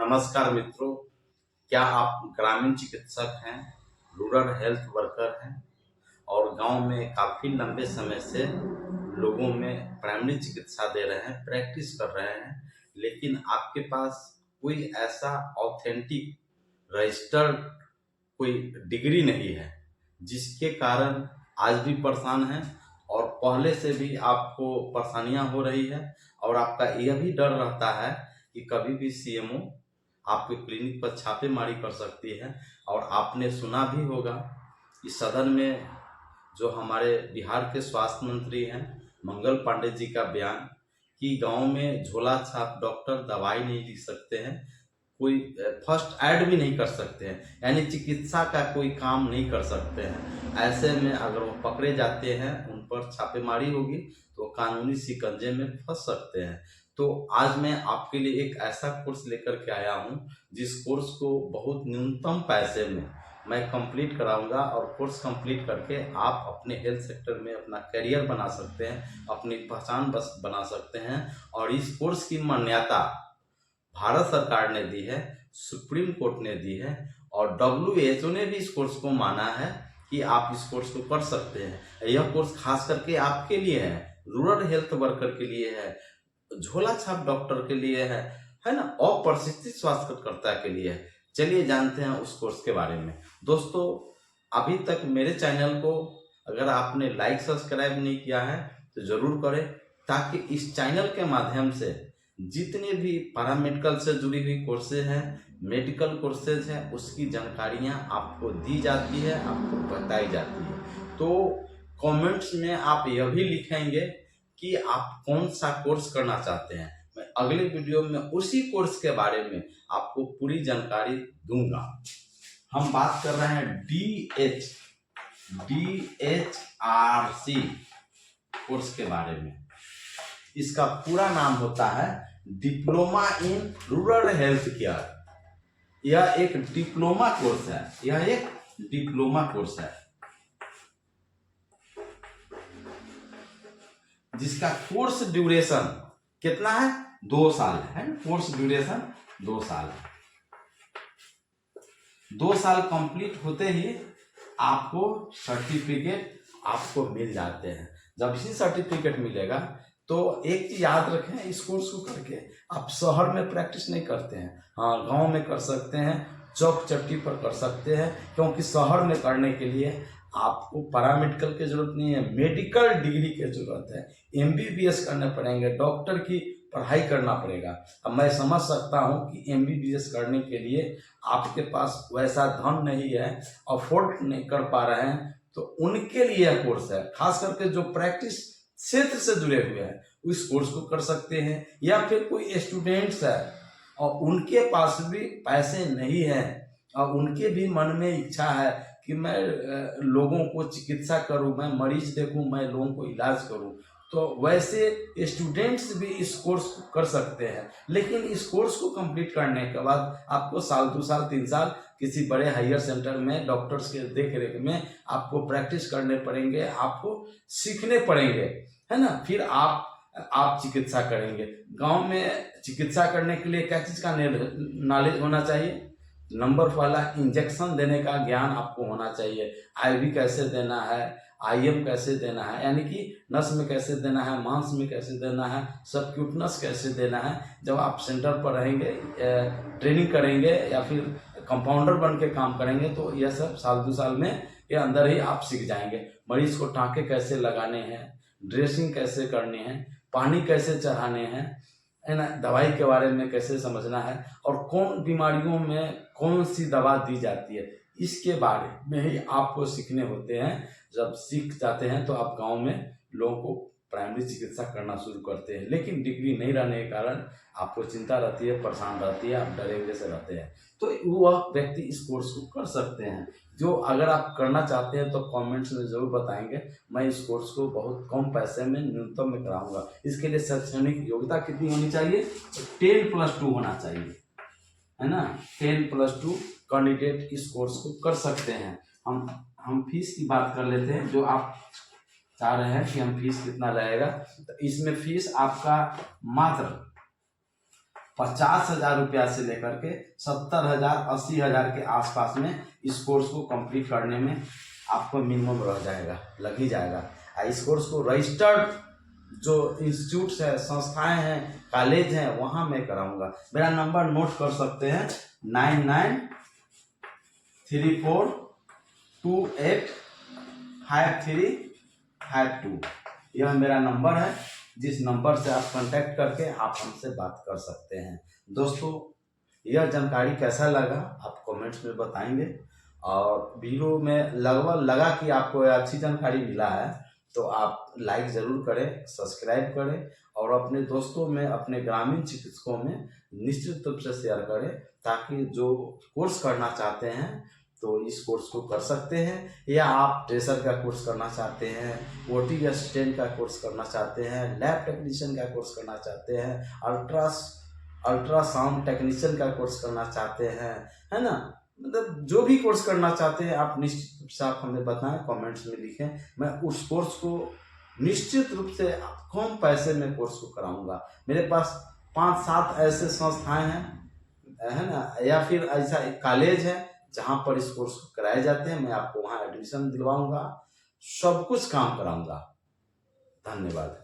नमस्कार मित्रों, क्या आप ग्रामीण चिकित्सक हैं, रूरल हेल्थ वर्कर हैं और गांव में काफ़ी लंबे समय से लोगों में प्राइमरी चिकित्सा दे रहे हैं, प्रैक्टिस कर रहे हैं, लेकिन आपके पास कोई ऐसा ऑथेंटिक रजिस्टर्ड कोई डिग्री नहीं है, जिसके कारण आज भी परेशान हैं और पहले से भी आपको परेशानियां हो रही है और आपका यह भी डर रहता है कि कभी भी सीएमओ आपके क्लिनिक पर छापेमारी कर सकती है। और आपने सुना भी होगा इस सदन में जो हमारे बिहार के स्वास्थ्य मंत्री हैं मंगल पांडे जी का बयान कि गांव में झोला छाप डॉक्टर दवाई नहीं लिख सकते हैं, कोई फर्स्ट ऐड भी नहीं कर सकते हैं, यानी चिकित्सा का कोई काम नहीं कर सकते हैं। ऐसे में अगर वो पकड़े जाते हैं, उन पर छापेमारी होगी तो कानूनी शिकंजे में फंस सकते हैं। तो आज मैं आपके लिए एक ऐसा कोर्स लेकर के आया हूँ जिस कोर्स को बहुत न्यूनतम पैसे में मैं कंप्लीट कराऊंगा और कोर्स कंप्लीट करके आप अपने हेल्थ सेक्टर में अपना करियर बना सकते हैं, अपनी पहचान बस बना सकते हैं। और इस कोर्स की मान्यता भारत सरकार ने दी है, सुप्रीम कोर्ट ने दी है और WHO ने भी इस कोर्स को माना है कि आप इस कोर्स को कर सकते हैं। यह कोर्स खास करके आपके लिए है, रूरल हेल्थ वर्कर के लिए है, झोला छाप डॉक्टर के लिए है ना, अप्रशिक्षित स्वास्थ्यकर्ता के लिए है। चलिए जानते हैं उस कोर्स के बारे में। दोस्तों, अभी तक मेरे चैनल को अगर आपने लाइक सब्सक्राइब नहीं किया है तो जरूर करें, ताकि इस चैनल के माध्यम से जितने भी पैरामेडिकल से जुड़ी हुई कोर्सेज हैं, मेडिकल कोर्सेज हैं, उसकी जानकारियां आपको दी जाती है, आपको बताई जाती है। तो कमेंट्स में आप यह भी लिखेंगे कि आप कौन सा कोर्स करना चाहते हैं। मैं अगले वीडियो में उसी कोर्स के बारे में आपको पूरी जानकारी दूंगा। हम बात कर रहे हैं DHRC कोर्स के बारे में। इसका पूरा नाम होता है diploma in rural health care. यह एक डिप्लोमा कोर्स है, यह एक डिप्लोमा कोर्स है जिसका कोर्स ड्यूरेशन कितना है, 2 साल है। कोर्स ड्यूरेशन 2 साल है। 2 साल कंप्लीट होते ही आपको सर्टिफिकेट आपको मिल जाते हैं। जब इसी सर्टिफिकेट मिलेगा तो एक चीज याद रखें, इस कोर्स को करके आप शहर में प्रैक्टिस नहीं करते हैं, हाँ गांव में कर सकते हैं, चौक चट्टी पर कर सकते हैं, क्योंकि शहर में करने के लिए आपको पैरामेडिकल की जरूरत नहीं है, मेडिकल डिग्री की जरूरत है। MBBS करने पड़ेंगे, डॉक्टर की पढ़ाई करना पड़ेगा। अब मैं समझ सकता हूं कि MBBS करने के लिए आपके पास वैसा धन नहीं है, अफोर्ड नहीं कर पा रहे हैं, तो उनके लिए यह कोर्स है। खास करके जो प्रैक्टिस क्षेत्र से जुड़े हुए हैं उस कोर्स को कर सकते हैं, या फिर कोई स्टूडेंट्स है और उनके पास भी पैसे नहीं है और उनके भी मन में इच्छा है कि मैं लोगों को चिकित्सा करूं, मैं मरीज देखूं, मैं लोगों को इलाज करूं, तो वैसे स्टूडेंट्स भी इस कोर्स को कर सकते हैं। लेकिन इस कोर्स को कंप्लीट करने के बाद आपको साल 2 साल 3 साल किसी बड़े हायर सेंटर में डॉक्टर्स के देख रेख में आपको प्रैक्टिस करने पड़ेंगे, आपको सीखने पड़ेंगे, है ना। फिर आप चिकित्सा करेंगे। गांव में चिकित्सा करने के लिए क्या चीज का नॉलेज होना चाहिए? नंबर वाला इंजेक्शन देने का ज्ञान आपको होना चाहिए। IV कैसे देना है, IM कैसे देना है, यानी कि नस में कैसे देना है, मांस में कैसे देना है, सबक्यूटनस कैसे देना है। जब आप सेंटर पर रहेंगे, ट्रेनिंग करेंगे या फिर कंपाउंडर बन के काम करेंगे तो यह सब साल 2 साल में ये अंदर ही आप सीख जाएंगे। मरीज को टाँके कैसे लगाने हैं, ड्रेसिंग कैसे करनी है, पानी कैसे चढ़ाने हैं, है ना, दवाई के बारे में कैसे समझना है और कौन बीमारियों में कौन सी दवा दी जाती है, इसके बारे में ही आपको सीखने होते हैं। जब सीख जाते हैं तो आप गांव में लोगों को प्राइमरी चिकित्सा करना शुरू करते हैं। लेकिन डिग्री नहीं रहने के कारण आपको चिंता रहती है, परेशान रहती है, आप डरे हुए से रहते हैं, तो वह व्यक्ति इस कोर्स को कर सकते हैं। जो अगर आप करना चाहते हैं तो कमेंट्स में जरूर बताएंगे। मैं इस कोर्स को बहुत कम पैसे में न्यूनतम में कराऊंगा। इसके लिए शैक्षणिक योग्यता कितनी होनी चाहिए? 10+2 होना चाहिए, है ना। 10+2 कैंडिडेट इस कोर्स को कर सकते हैं। हम फीस की बात कर लेते हैं। जो आप चाह रहे हैं कि हम फीस कितना लगेगा, तो इसमें फीस आपका मात्र 50,000 रुपया से लेकर के 70,000 80,000 के आसपास में इस कोर्स को कंप्लीट करने में आपको मिनिमम रह जाएगा, लग ही जाएगा। इस कोर्स को रजिस्टर्ड जो इंस्टीट्यूट्स है, संस्थाएं हैं, कॉलेज हैं, वहाँ मैं कराऊंगा। मेरा नंबर नोट कर सकते हैं 9934285352। यह मेरा नंबर है, जिस नंबर से आप कांटेक्ट करके आप हमसे बात कर सकते हैं। दोस्तों, यह जानकारी कैसा लगा आप कमेंट्स में बताएंगे, और वीडियो में लगभग लगा कि आपको अच्छी जानकारी मिला है तो आप लाइक ज़रूर करें, सब्सक्राइब करें, और अपने दोस्तों में, अपने ग्रामीण चिकित्सकों में निश्चित रूप से शेयर करें, ताकि जो कोर्स करना चाहते हैं तो इस कोर्स को कर सकते हैं। या आप ट्रेसर का कोर्स करना चाहते हैं, ओटी असिस्टेंट का कोर्स करना चाहते हैं, लैब टेक्नीशियन का कोर्स करना चाहते हैं, अल्ट्रासाउंड टेक्नीशियन का कोर्स करना चाहते हैं, है ना, मतलब जो भी कोर्स करना चाहते हैं आप निश्चित रूप से आप हमें बताएं, कमेंट्स में लिखें। मैं उस कोर्स को निश्चित रूप से कम पैसे में कोर्स को कराऊंगा। मेरे पास 5-7 ऐसे संस्थाएं हैं, है ना, या फिर ऐसा एक कॉलेज है जहां पर इस कोर्स को कराए जाते हैं। मैं आपको वहां एडमिशन दिलवाऊंगा, सब कुछ काम कराऊंगा। धन्यवाद।